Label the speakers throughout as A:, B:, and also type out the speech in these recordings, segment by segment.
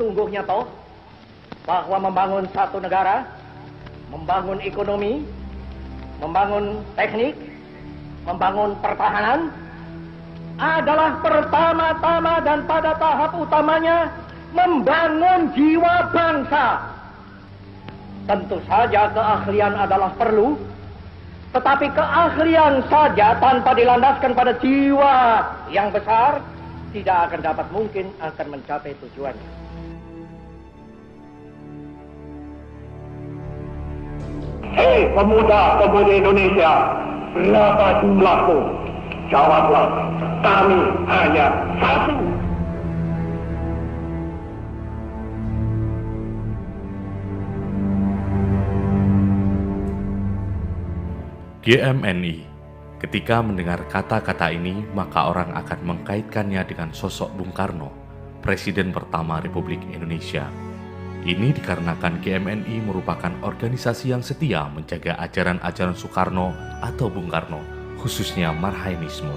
A: sesungguhnya toh bahwa membangun satu negara, membangun ekonomi, membangun teknik, membangun pertahanan adalah pertama-tama dan pada tahap utamanya membangun jiwa bangsa. Tentu saja keahlian adalah perlu, tetapi keahlian saja tanpa dilandaskan pada jiwa yang besar tidak akan dapat mungkin akan mencapai tujuannya. Hei pemuda-pemudi Indonesia, berapa jumlahmu? Jawablah, kami hanya satu.
B: GMNI. Ketika mendengar kata-kata ini, maka orang akan mengkaitkannya dengan sosok Bung Karno, Presiden pertama Republik Indonesia. Ini dikarenakan GMNI merupakan organisasi yang setia menjaga ajaran-ajaran Soekarno atau Bung Karno, khususnya Marhainisme.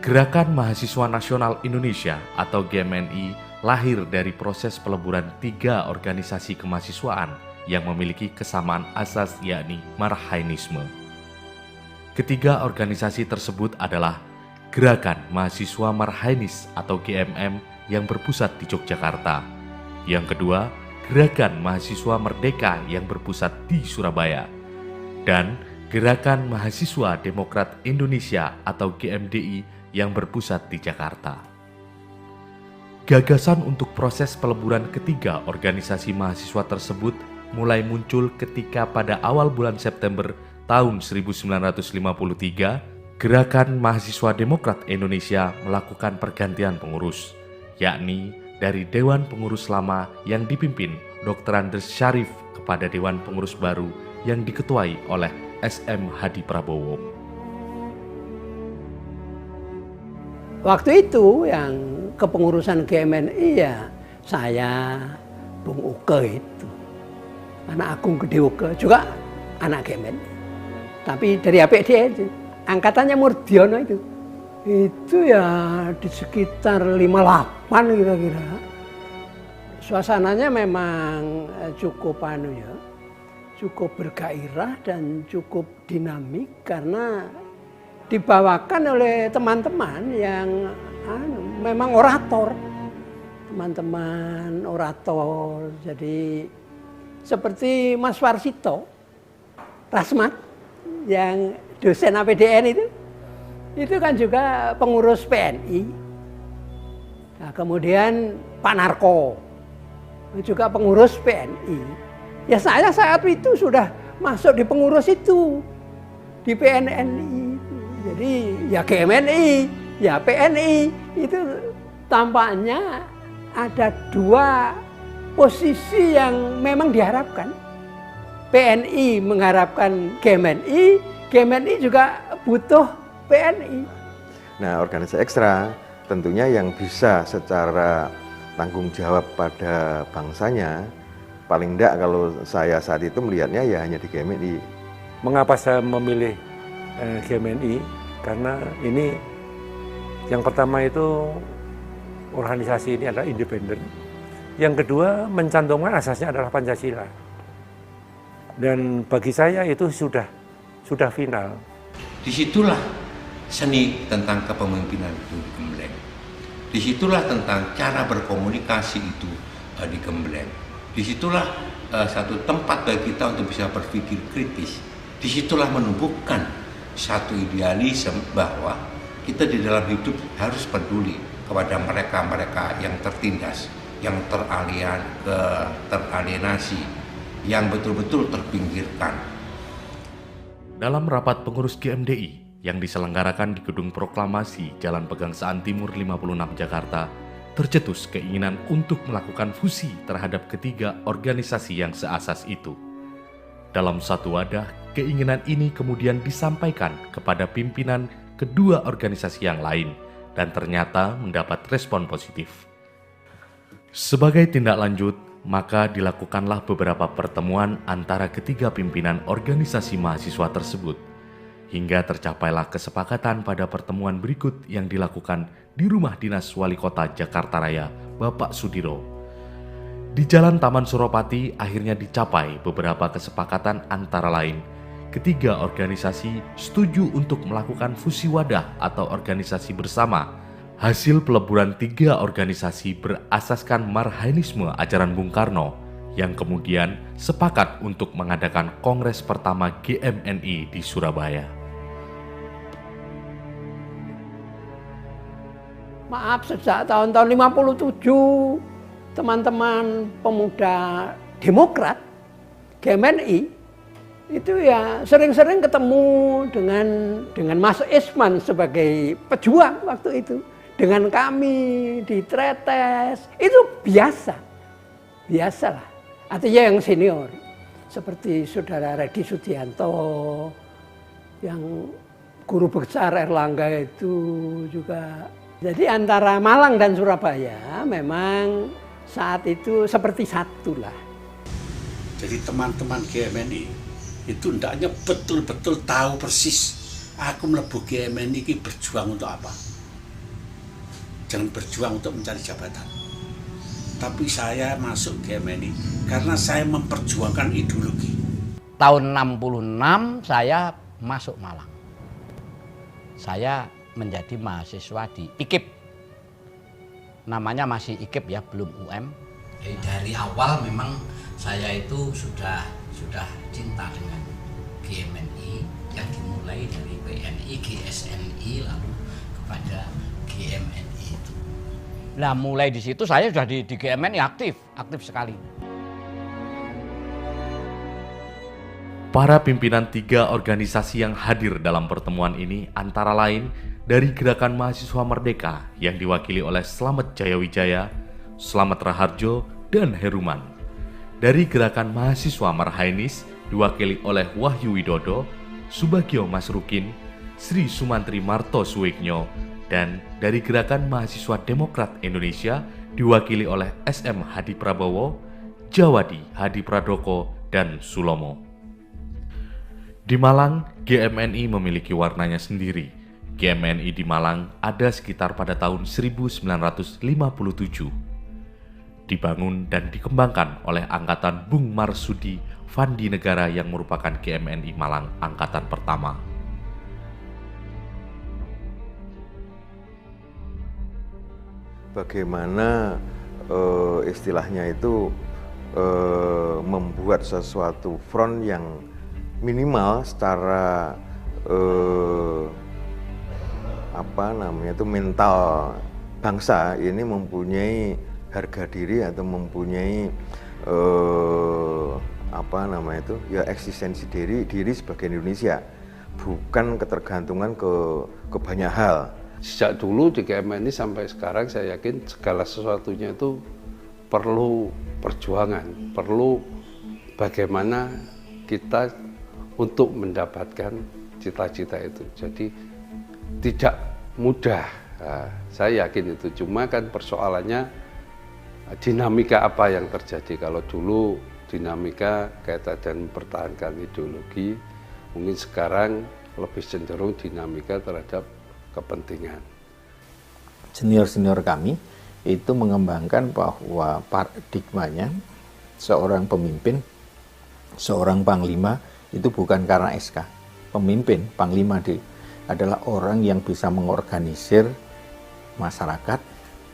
B: Gerakan Mahasiswa Nasional Indonesia atau GMNI lahir dari proses peleburan 3 organisasi kemahasiswaan yang memiliki kesamaan asas yakni Marhainisme. Ketiga organisasi tersebut adalah Gerakan Mahasiswa Marhainis atau GMM yang berpusat di Yogyakarta. Yang kedua, Gerakan Mahasiswa Merdeka yang berpusat di Surabaya. Dan Gerakan Mahasiswa Demokrat Indonesia atau GMDI yang berpusat di Jakarta. Gagasan untuk proses peleburan ketiga organisasi mahasiswa tersebut mulai muncul ketika pada awal bulan September tahun 1953, Gerakan Mahasiswa Demokrat Indonesia melakukan pergantian pengurus, yakni dari Dewan Pengurus Lama yang dipimpin Dr. Andres Syarif kepada Dewan Pengurus Baru yang diketuai oleh SM Hadi Prabowo.
C: Waktu itu yang kepengurusan GMNI ya saya, Bung Uke itu, anak Agung Gede Uke, juga anak GMNI. Tapi dari APD angkatannya Murdiono itu ya di sekitar 58 kira-kira. Suasananya memang cukup cukup bergairah dan cukup dinamik karena dibawakan oleh teman-teman yang memang orator. Teman-teman orator. Jadi seperti Mas Warsito Rasmat yang dosen APDN itu kan juga pengurus PNI. Nah, kemudian Pak Narko juga pengurus PNI. Ya saya saat itu sudah masuk di pengurus itu di PNNI. Jadi ya GMNI, ya PNI itu tampaknya ada 2 posisi yang memang diharapkan. PNI mengharapkan GMNI, GMNI juga butuh PNI.
D: Nah, organisasi ekstra tentunya yang bisa secara tanggung jawab pada bangsanya, paling enggak kalau saya saat itu melihatnya ya hanya di GMNI.
E: Mengapa saya memilih GMNI? Karena ini yang pertama itu organisasi ini adalah independen. Yang kedua mencantumkan asasnya adalah Pancasila. Dan bagi saya itu sudah final.
F: Disitulah seni tentang kepemimpinan itu digembleng. Disitulah tentang cara berkomunikasi itu digembleng. Disitulah satu tempat bagi kita untuk bisa berpikir kritis. Disitulah menumbuhkan satu idealisme bahwa kita di dalam hidup harus peduli kepada mereka-mereka yang tertindas, yang teralienasi, yang betul-betul terpinggirkan.
B: Dalam rapat pengurus GMDI yang diselenggarakan di Gedung Proklamasi Jalan Pegangsaan Timur 56 Jakarta, tercetus keinginan untuk melakukan fusi terhadap ketiga organisasi yang seasas itu. Dalam satu wadah, keinginan ini kemudian disampaikan kepada pimpinan kedua organisasi yang lain dan ternyata mendapat respon positif. Sebagai tindak lanjut, maka dilakukanlah beberapa pertemuan antara ketiga pimpinan organisasi mahasiswa tersebut, hingga tercapailah kesepakatan pada pertemuan berikut yang dilakukan di rumah dinas Wali Kota Jakarta Raya, Bapak Sudiro. Di Jalan Taman Suropati akhirnya dicapai beberapa kesepakatan, antara lain ketiga organisasi setuju untuk melakukan fusi wadah atau organisasi bersama. Hasil peleburan tiga organisasi berasaskan marhainisme ajaran Bung Karno yang kemudian sepakat untuk mengadakan kongres pertama GMNI di Surabaya.
C: Maaf, sejak tahun-tahun 57 teman-teman pemuda Demokrat GMNI itu ya sering-sering ketemu dengan Mas Isman sebagai pejuang waktu itu, dengan kami di Tretes, itu biasalah. Artinya yang senior seperti saudara Redi Sudianto, yang guru besar Erlangga itu juga. Jadi antara Malang dan Surabaya memang saat itu seperti satu lah.
G: Jadi teman-teman GMNI itu hendaknya betul-betul tahu persis aku mlebu GMNI ini berjuang untuk apa. Jangan berjuang untuk mencari jabatan. Tapi saya masuk GMNI karena saya memperjuangkan ideologi.
H: Tahun 66 saya masuk Malang. Saya menjadi mahasiswa di IKIP. Namanya masih IKIP ya, belum UM. Jadi dari awal memang saya itu sudah cinta dengan GMNI yang dimulai dari PNI, GSNI lalu kepada GMNI itu. Nah, mulai di situ saya sudah di GMNI aktif sekali.
B: Para pimpinan tiga organisasi yang hadir dalam pertemuan ini antara lain dari Gerakan Mahasiswa Merdeka yang diwakili oleh Slamet Jayawijaya, Slamet Raharjo, dan Heruman. Dari Gerakan Mahasiswa Marhainis diwakili oleh Wahyu Widodo, Subagio Masrukin, Sri Sumantri Marto Suwigno, dan dari Gerakan Mahasiswa Demokrat Indonesia diwakili oleh SM Hadi Prabowo, Jawadi Hadi Pradoko, dan Sulomo. Di Malang, GMNI memiliki warnanya sendiri. GMNI di Malang ada sekitar pada tahun 1957. Dibangun dan dikembangkan oleh angkatan Bung Marsudi Fandi Negara yang merupakan GMNI Malang angkatan pertama.
D: Bagaimana istilahnya itu membuat sesuatu front yang minimal secara mental bangsa ini mempunyai harga diri atau mempunyai eksistensi diri sebagai Indonesia, bukan ketergantungan ke banyak hal.
I: Sejak dulu di GMNI sampai sekarang saya yakin segala sesuatunya itu perlu perjuangan, perlu bagaimana kita untuk mendapatkan cita-cita itu. Jadi tidak mudah, saya yakin itu. Cuma kan persoalannya dinamika apa yang terjadi. Kalau dulu dinamika kaitan dan mempertahankan ideologi, mungkin sekarang lebih cenderung dinamika terhadap kepentingan.
J: Senior-senior kami itu mengembangkan bahwa paradigmanya seorang pemimpin, seorang panglima itu bukan karena SK. Pemimpin, panglima adalah orang yang bisa mengorganisir masyarakat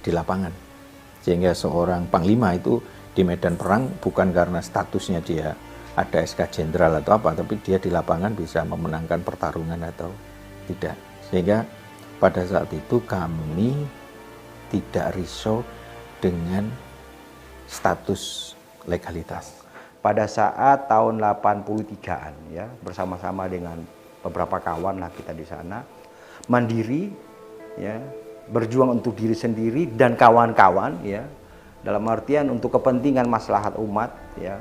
J: di lapangan. Sehingga seorang panglima itu di medan perang bukan karena statusnya dia ada SK jenderal atau apa, tapi dia di lapangan bisa memenangkan pertarungan atau tidak. Sehingga pada saat itu kami tidak risau dengan status legalitas.
K: Pada saat tahun 83-an ya, bersama-sama dengan beberapa kawan lah kita di sana, mandiri ya, berjuang untuk diri sendiri dan kawan-kawan ya, dalam artian untuk kepentingan maslahat umat ya,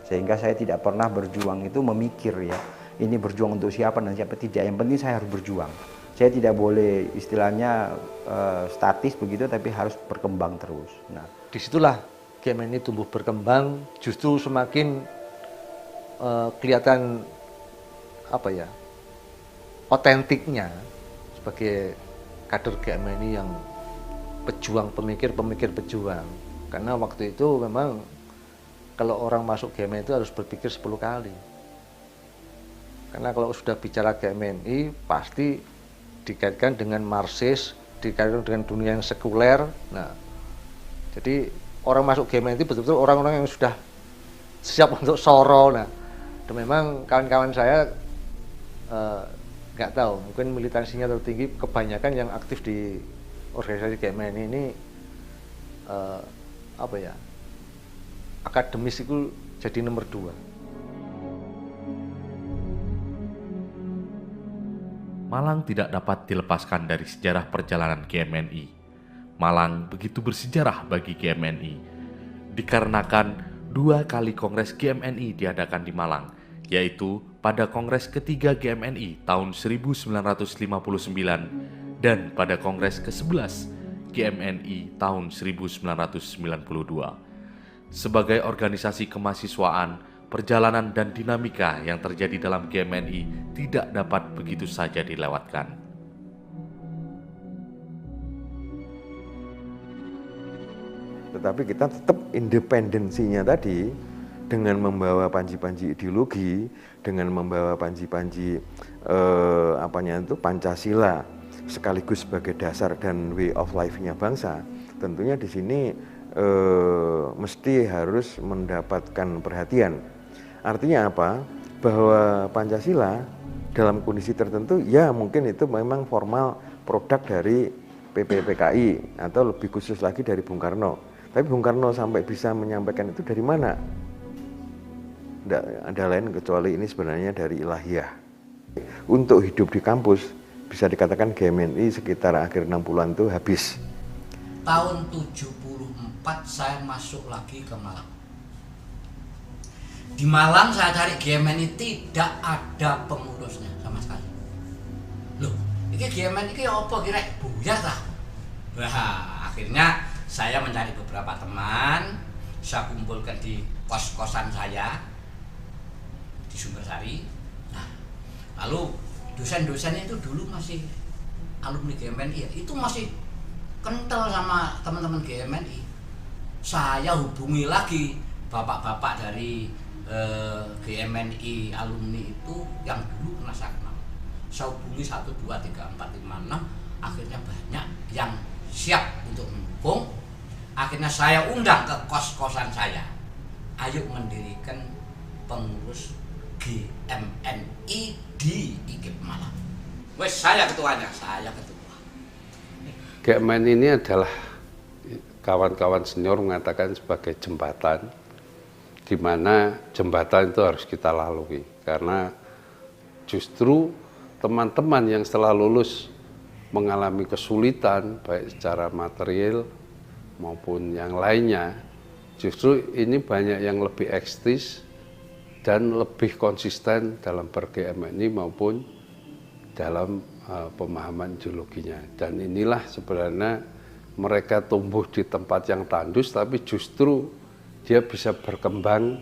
K: sehingga saya tidak pernah berjuang itu memikir ya, ini berjuang untuk siapa dan siapa tidak, yang penting saya harus berjuang. Saya tidak boleh istilahnya statis begitu, tapi harus berkembang terus. Nah,
L: disitulah GMNI tumbuh berkembang, justru semakin kelihatan otentiknya sebagai kader GMNI yang pejuang, pemikir pejuang. Karena waktu itu memang kalau orang masuk GMNI itu harus berpikir 10 kali. Karena kalau sudah bicara GMNI pasti dikaitkan dengan Marxis, dikaitkan dengan dunia yang sekuler. Nah, jadi orang masuk GMNI itu betul-betul orang-orang yang sudah siap untuk soro. Nah, dan memang kawan-kawan saya nggak tahu, mungkin militansinya tertinggi, kebanyakan yang aktif di organisasi GMNI ini akademis itu jadi nomor 2.
B: Malang tidak dapat dilepaskan dari sejarah perjalanan GMNI. Malang begitu bersejarah bagi GMNI, dikarenakan 2 kali kongres GMNI diadakan di Malang, yaitu pada kongres ketiga GMNI tahun 1959 dan pada kongres ke-11 GMNI tahun 1992. Sebagai organisasi kemahasiswaan, perjalanan dan dinamika yang terjadi dalam GMNI tidak dapat begitu saja dilewatkan.
D: Tetapi kita tetap independensinya tadi dengan membawa panji-panji ideologi, dengan membawa panji-panji Pancasila sekaligus sebagai dasar dan way of life-nya bangsa. Tentunya di sini mesti harus mendapatkan perhatian. Artinya apa? Bahwa Pancasila dalam kondisi tertentu ya mungkin itu memang formal produk dari PPPKI atau lebih khusus lagi dari Bung Karno. Tapi Bung Karno sampai bisa menyampaikan itu dari mana? Tidak ada lain kecuali ini sebenarnya dari ilahiyah. Untuk hidup di kampus bisa dikatakan GMNI sekitar akhir 60-an itu habis.
H: Tahun 74 saya masuk lagi ke Malang. Di Malang saya cari GMNI tidak ada pengurusnya sama sekali. Loh, ini GMNI ini apa kira buyar lah. Wah, akhirnya saya mencari beberapa teman, saya kumpulkan di kos-kosan saya di Sumbersari. Nah, lalu dosen-dosen itu dulu masih alumni GMNI ya, itu masih kental sama teman-teman GMNI. Saya hubungi lagi bapak-bapak dari GMNI alumni itu yang dulu pernah saya kenal. Saya hubungi 1, 2, 3, 4, 5, 6. Akhirnya banyak yang siap untuk mendukung. Akhirnya saya undang ke kos-kosan saya. Ayo mendirikan pengurus GMNI di IKIP Malang. Wes, saya ketuanya, saya ketua.
I: GMNI ini adalah kawan-kawan senior mengatakan sebagai jembatan, di mana jembatan itu harus kita lalui, karena justru teman-teman yang setelah lulus mengalami kesulitan baik secara material maupun yang lainnya, justru ini banyak yang lebih eksis dan lebih konsisten dalam ber-GMNI maupun dalam pemahaman ideologinya. Dan inilah sebenarnya mereka tumbuh di tempat yang tandus, tapi justru dia bisa berkembang,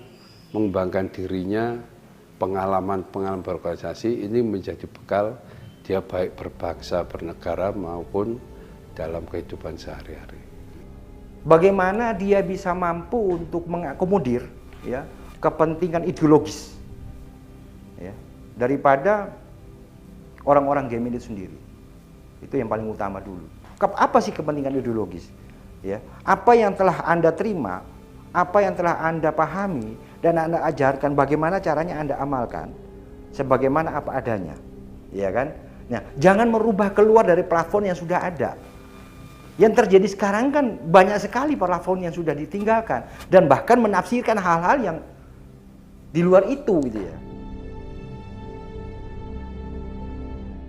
I: mengembangkan dirinya, pengalaman-pengalaman berorganisasi ini menjadi bekal dia baik berbangsa, bernegara maupun dalam kehidupan sehari-hari.
K: Bagaimana dia bisa mampu untuk mengakomodir ya kepentingan ideologis ya daripada orang-orang GMNI itu sendiri. Itu yang paling utama dulu. Apa sih kepentingan ideologis? Ya, apa yang telah Anda terima, apa yang telah Anda pahami dan Anda ajarkan, bagaimana caranya Anda amalkan sebagaimana apa adanya, ya kan? Nah, jangan merubah keluar dari plafon yang sudah ada. Yang terjadi sekarang kan banyak sekali plafon yang sudah ditinggalkan dan bahkan menafsirkan hal-hal yang di luar itu, gitu ya.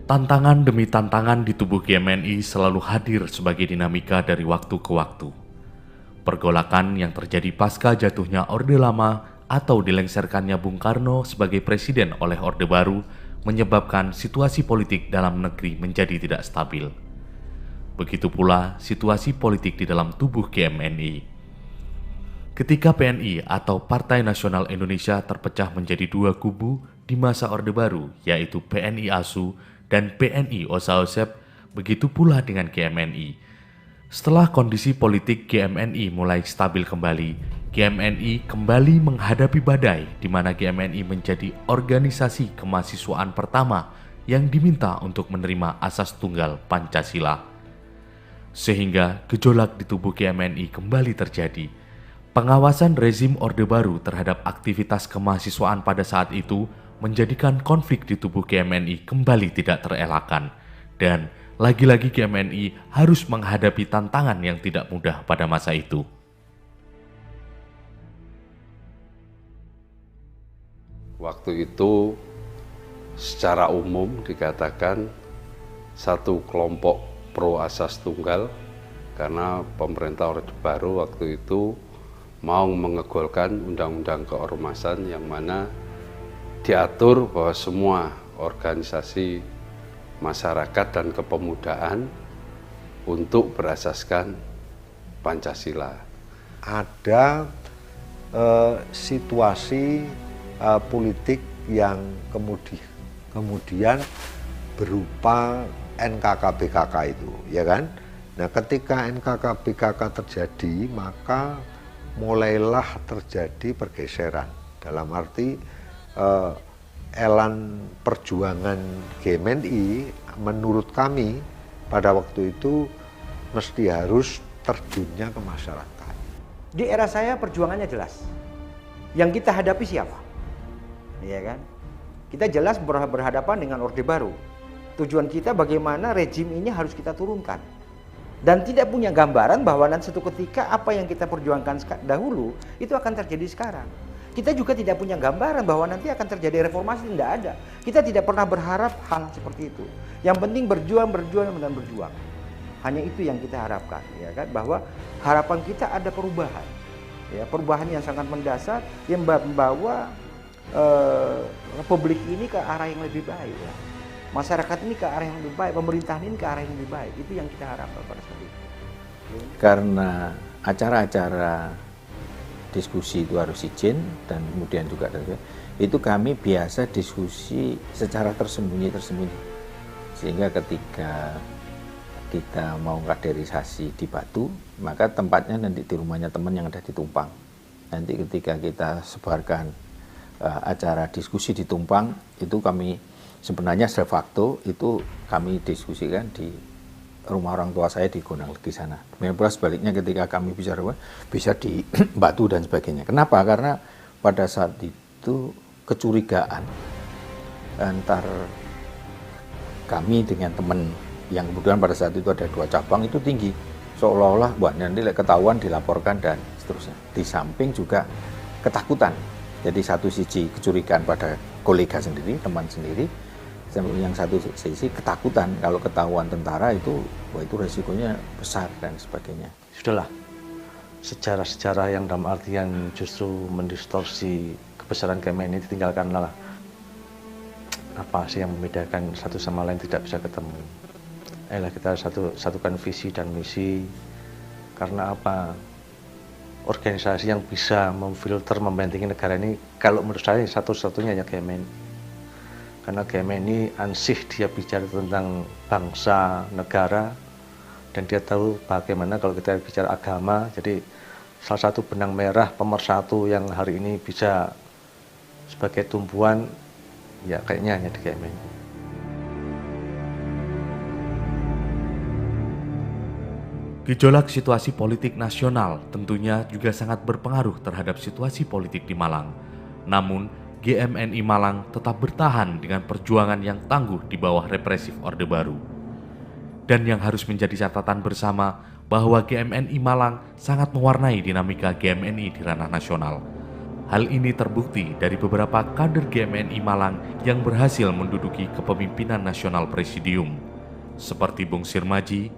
B: Tantangan demi tantangan di tubuh GMNI selalu hadir sebagai dinamika dari waktu ke waktu. Pergolakan yang terjadi pasca jatuhnya Orde Lama atau dilengserkannya Bung Karno sebagai presiden oleh Orde Baru menyebabkan situasi politik dalam negeri menjadi tidak stabil. Begitu pula situasi politik di dalam tubuh GMNI. Ketika PNI atau Partai Nasional Indonesia terpecah menjadi 2 kubu di masa Orde Baru, yaitu PNI ASU dan PNI OSA-OSEP, begitu pula dengan GMNI. Setelah kondisi politik GMNI mulai stabil kembali, GMNI kembali menghadapi badai di mana GMNI menjadi organisasi kemahasiswaan pertama yang diminta untuk menerima asas tunggal Pancasila. Sehingga gejolak di tubuh GMNI kembali terjadi. Pengawasan rezim Orde Baru terhadap aktivitas kemahasiswaan pada saat itu menjadikan konflik di tubuh GMNI kembali tidak terelakkan. Dan lagi-lagi GMNI harus menghadapi tantangan yang tidak mudah pada masa itu.
I: Waktu itu secara umum dikatakan satu kelompok pro asas tunggal karena pemerintah Orde Baru waktu itu mau mengegolkan undang-undang keormasan yang mana diatur bahwa semua organisasi masyarakat dan kepemudaan untuk berasaskan Pancasila.
M: Ada situasi politik yang kemudian berupa NKK-BKK itu, ya kan? Nah, ketika NKK-BKK terjadi, maka mulailah terjadi pergeseran. Dalam arti elan perjuangan GMNI menurut kami pada waktu itu mesti harus terjunnya ke masyarakat.
K: Di era saya perjuangannya jelas. Yang kita hadapi siapa? Iya kan? Kita jelas berhadapan dengan Orde Baru. Tujuan kita bagaimana rejim ini harus kita turunkan. Dan tidak punya gambaran bahwa nanti suatu ketika apa yang kita perjuangkan dahulu itu akan terjadi sekarang. Kita juga tidak punya gambaran bahwa nanti akan terjadi reformasi, tidak ada. Kita tidak pernah berharap hal seperti itu. Yang penting berjuang dan berjuang. Hanya itu yang kita harapkan, ya kan? Bahwa harapan kita ada perubahan. Ya, perubahan yang sangat mendasar yang membawa Republik ini ke arah yang lebih baik, ya. Masyarakat ini ke arah yang lebih baik, pemerintahan ini ke arah yang lebih baik. Itu yang kita harapkan pada saat itu.
J: Karena acara-acara diskusi itu harus izin dan kemudian juga itu kami biasa diskusi secara tersembunyi sehingga ketika kita mau kaderisasi di Batu, maka tempatnya nanti di rumahnya teman yang ada di Tumpang. Nanti ketika kita sebarkan acara diskusi di Tumpang, itu kami sebenarnya de facto itu kami diskusikan di rumah orang tua saya di Gondang Legi sana. Demikian pula sebaliknya ketika kami bicara bisa di Batu dan sebagainya. Kenapa? Karena pada saat itu kecurigaan antar kami dengan teman yang kemudian pada saat itu ada 2 cabang itu tinggi. Seolah-olah nanti ketahuan dilaporkan dan seterusnya. Di samping juga ketakutan. Jadi satu sisi kecurigaan pada kolega sendiri, teman sendiri. Yang satu sisi ketakutan kalau ketahuan tentara itu, wah itu resikonya besar dan sebagainya.
L: Sudahlah, sejarah-sejarah yang dalam artian justru mendistorsi kebesaran GMNI ditinggalkanlah. Apa sih yang membedakan satu sama lain tidak bisa ketemu? Ayolah kita satukan visi dan misi. Karena apa? Organisasi yang bisa memfilter, membentengi negara ini, kalau menurut saya satu-satunya ya GMNI. Karena GMNI ansih dia bicara tentang bangsa, negara, dan dia tahu bagaimana kalau kita bicara agama. Jadi salah satu benang merah pemersatu yang hari ini bisa sebagai tumpuan, ya kayaknya hanya di GMNI.
B: Gejolak situasi politik nasional tentunya juga sangat berpengaruh terhadap situasi politik di Malang. Namun, GMNI Malang tetap bertahan dengan perjuangan yang tangguh di bawah represif Orde Baru. Dan yang harus menjadi catatan bersama bahwa GMNI Malang sangat mewarnai dinamika GMNI di ranah nasional. Hal ini terbukti dari beberapa kader GMNI Malang yang berhasil menduduki kepemimpinan nasional presidium, seperti Bung Sirmaji,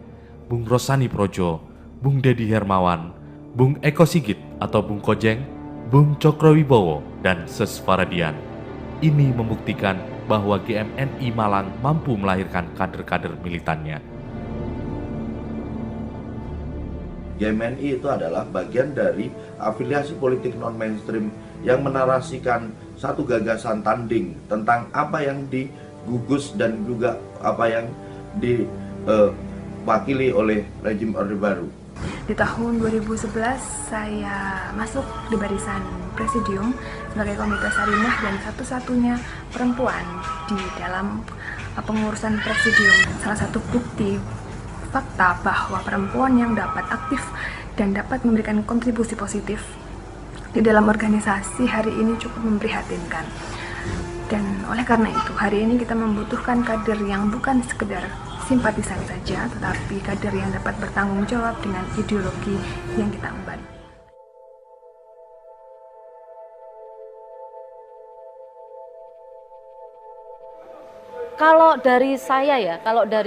B: Bung Rosani Projo, Bung Dedi Hermawan, Bung Eko Sigit atau Bung Kojeng, Bung Cokrowibowo, dan Ses Faradian. Ini membuktikan bahwa GMNI Malang mampu melahirkan kader-kader militannya.
N: GMNI itu adalah bagian dari afiliasi politik non-mainstream yang menarasikan satu gagasan tanding tentang apa yang digugus dan juga apa yang diwakili oleh rejim Orde Baru.
O: Di tahun 2011 saya masuk di barisan presidium sebagai komite sarinah dan satu-satunya perempuan di dalam pengurusan presidium. Salah satu bukti fakta bahwa perempuan yang dapat aktif dan dapat memberikan kontribusi positif di dalam organisasi hari ini cukup memprihatinkan. Dan oleh karena itu hari ini kita membutuhkan kader yang bukan sekedar simpatisan saja, tetapi kader yang dapat bertanggung jawab dengan ideologi yang kita emban.
P: Kalau dari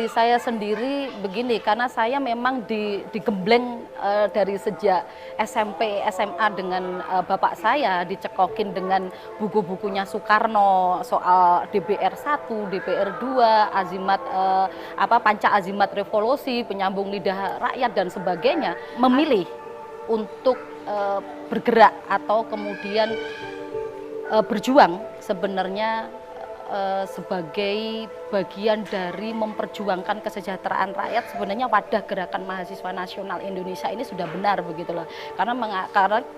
P: saya sendiri begini, karena saya memang digembleng dari sejak SMP, SMA dengan bapak saya, dicekokin dengan buku-bukunya Soekarno soal DBR 1, DBR 2, azimat panca azimat revolusi, penyambung lidah rakyat dan sebagainya, memilih untuk bergerak atau kemudian berjuang sebenarnya sebagai bagian dari memperjuangkan kesejahteraan rakyat. Sebenarnya wadah Gerakan Mahasiswa Nasional Indonesia ini sudah benar begitu loh. Karena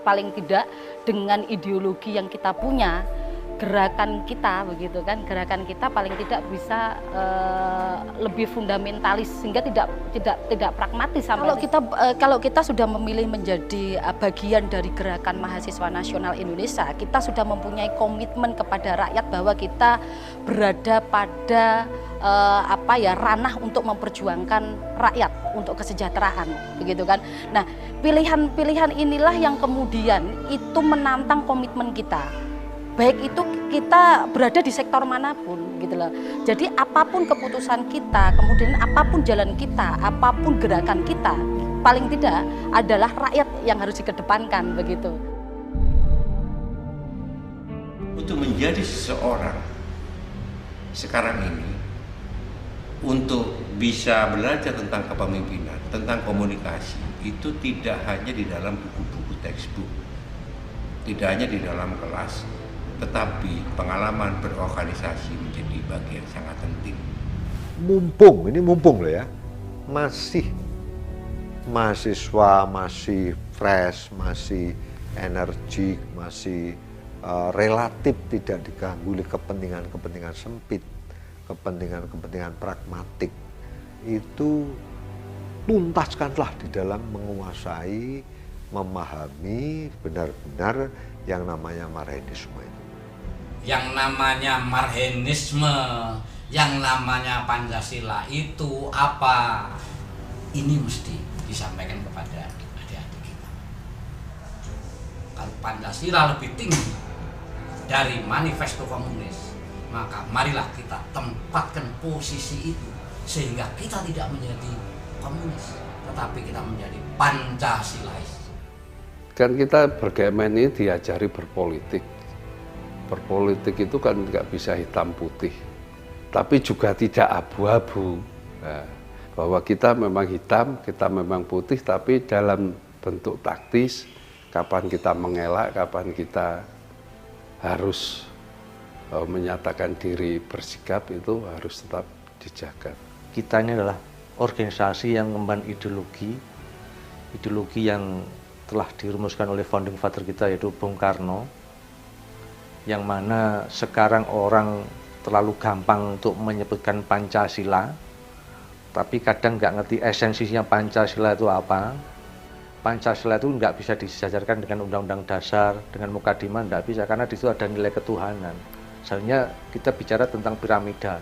P: paling tidak dengan ideologi yang kita punya, gerakan kita begitu kan, gerakan kita paling tidak bisa lebih fundamentalis sehingga tidak pragmatis. Kalau kita sudah memilih menjadi bagian dari Gerakan Mahasiswa Nasional Indonesia, kita sudah mempunyai komitmen kepada rakyat bahwa kita berada pada ranah untuk memperjuangkan rakyat untuk kesejahteraan begitu kan. Nah, pilihan-pilihan inilah yang kemudian itu menantang komitmen kita. Baik itu kita berada di sektor manapun gitu loh. Jadi apapun keputusan kita, kemudian apapun jalan kita, apapun gerakan kita, paling tidak adalah rakyat yang harus dikedepankan begitu.
F: Untuk menjadi seseorang sekarang ini, untuk bisa belajar tentang kepemimpinan, tentang komunikasi, itu tidak hanya di dalam buku-buku textbook, tidak hanya di dalam kelas, tetapi pengalaman berorganisasi menjadi bagian sangat penting.
M: Mumpung loh ya, masih mahasiswa, masih fresh, masih energik, masih relatif tidak diganggu oleh kepentingan-kepentingan sempit, kepentingan-kepentingan pragmatik. Itu tuntaskanlah di dalam menguasai, memahami benar-benar yang namanya Marxisme itu.
H: Yang namanya Marxisme, yang namanya Pancasila itu apa? Ini mesti disampaikan kepada adik-adik kita. Kalau Pancasila lebih tinggi dari manifesto komunis, maka marilah kita tempatkan posisi itu sehingga kita tidak menjadi komunis, tetapi kita menjadi Pancasilais.
I: Kan kita berGMN ini diajari berpolitik. Berpolitik itu kan nggak bisa hitam putih, tapi juga tidak abu-abu. Nah, bahwa kita memang hitam, kita memang putih, tapi dalam bentuk taktis, kapan kita mengelak, kapan kita harus menyatakan diri bersikap, itu harus tetap dijaga.
L: Kita ini adalah organisasi yang mengemban ideologi yang telah dirumuskan oleh founding father kita, yaitu Bung Karno, yang mana sekarang orang terlalu gampang untuk menyebutkan Pancasila, tapi kadang nggak ngerti esensinya Pancasila itu apa. Pancasila itu nggak bisa disejajarkan dengan Undang-Undang Dasar, dengan Mukadimah, nggak bisa, karena di situ ada nilai ketuhanan. Sebenarnya kita bicara tentang piramida.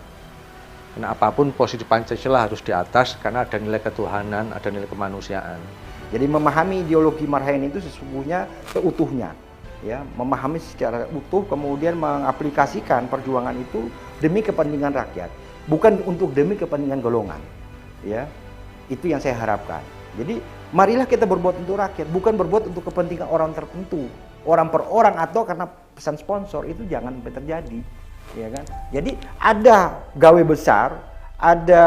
L: Karena apapun posisi Pancasila harus di atas, karena ada nilai ketuhanan, ada nilai kemanusiaan.
K: Jadi memahami ideologi Marxisme itu sesungguhnya seutuhnya, ya, memahami secara utuh, kemudian mengaplikasikan perjuangan itu demi kepentingan rakyat, bukan untuk demi kepentingan golongan, ya. Itu yang saya harapkan. Jadi marilah kita berbuat untuk rakyat, bukan berbuat untuk kepentingan orang tertentu, orang per orang atau karena pesan sponsor. Itu jangan sampai terjadi, ya kan. Jadi ada gawe besar, ada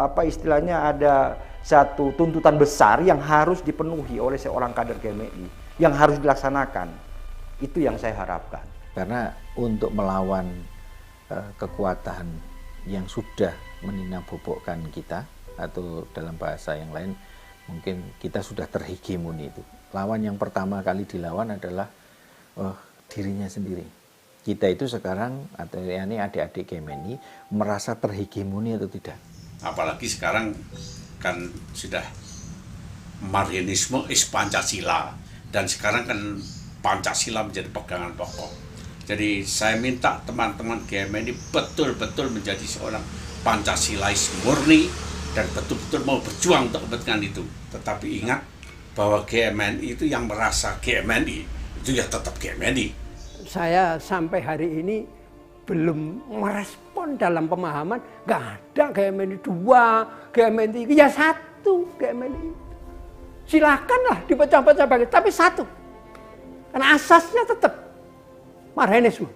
K: ada satu tuntutan besar yang harus dipenuhi oleh seorang kader GMI, yang harus dilaksanakan. Itu yang saya harapkan.
J: Karena untuk melawan kekuatan yang sudah meninabobokkan kita, atau dalam bahasa yang lain Mungkin kita sudah terhegemoni itu. Lawan yang pertama kali dilawan adalah dirinya sendiri. Kita itu sekarang, atau ini adik-adik GMNI, merasa terhegemoni atau tidak?
G: Apalagi sekarang kan sudah Marxisme is Pancasila, dan sekarang kan Pancasila menjadi pegangan pokok. Jadi saya minta teman-teman GMNI betul-betul menjadi seorang Pancasilais murni dan betul-betul mau berjuang untuk kepentingan itu. Tetapi ingat bahwa GMNI itu yang merasa GMNI itu ya tetap GMNI.
C: Saya sampai hari ini belum merespon dalam pemahaman, nggak ada GMNI 2, GMNI 3, ya 1 GMNI. Silakanlah dipecah-pecah bagi, tapi 1. Karena asasnya tetap Marxisme.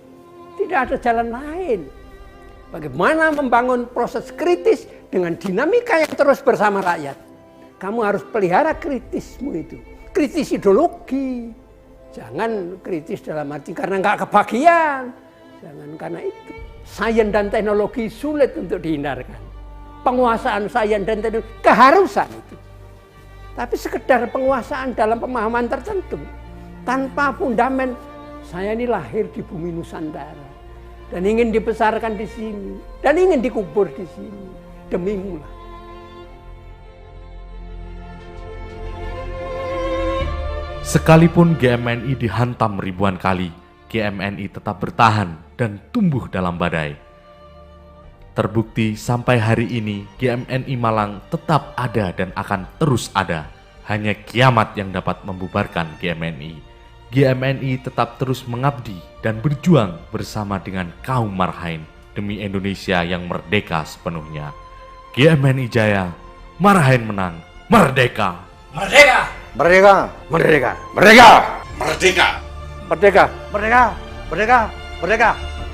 C: Tidak ada jalan lain. Bagaimana membangun proses kritis dengan dinamika yang terus bersama rakyat. Kamu harus pelihara kritismu itu. Kritis ideologi. Jangan kritis dalam arti karena nggak kebagian. Jangan karena itu. Sains dan teknologi sulit untuk dihindarkan. Penguasaan sains dan teknologi keharusan itu. Tapi sekedar penguasaan dalam pemahaman tertentu. Tanpa fundamen, saya ini lahir di bumi Nusantara. Dan ingin dibesarkan di sini. Dan ingin dikubur di sini. Demimu lah.
B: Sekalipun GMNI dihantam ribuan kali, GMNI tetap bertahan dan tumbuh dalam badai. Terbukti sampai hari ini GMNI Malang tetap ada dan akan terus ada. Hanya kiamat yang dapat membubarkan GMNI. GMNI tetap terus mengabdi dan berjuang bersama dengan kaum Marhain demi Indonesia yang merdeka sepenuhnya. GMNI jaya, Marhain menang, merdeka!
G: Merdeka!
K: Merdeka! Merdeka!
G: Merdeka! Merdeka!
C: Merdeka!
K: Merdeka! Merdeka! Merdeka!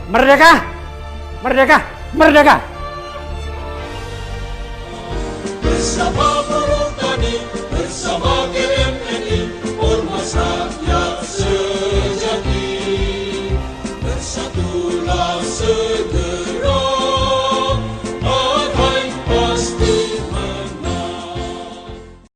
C: Merdeka! Merdeka! Merdeka!
Q: Bersama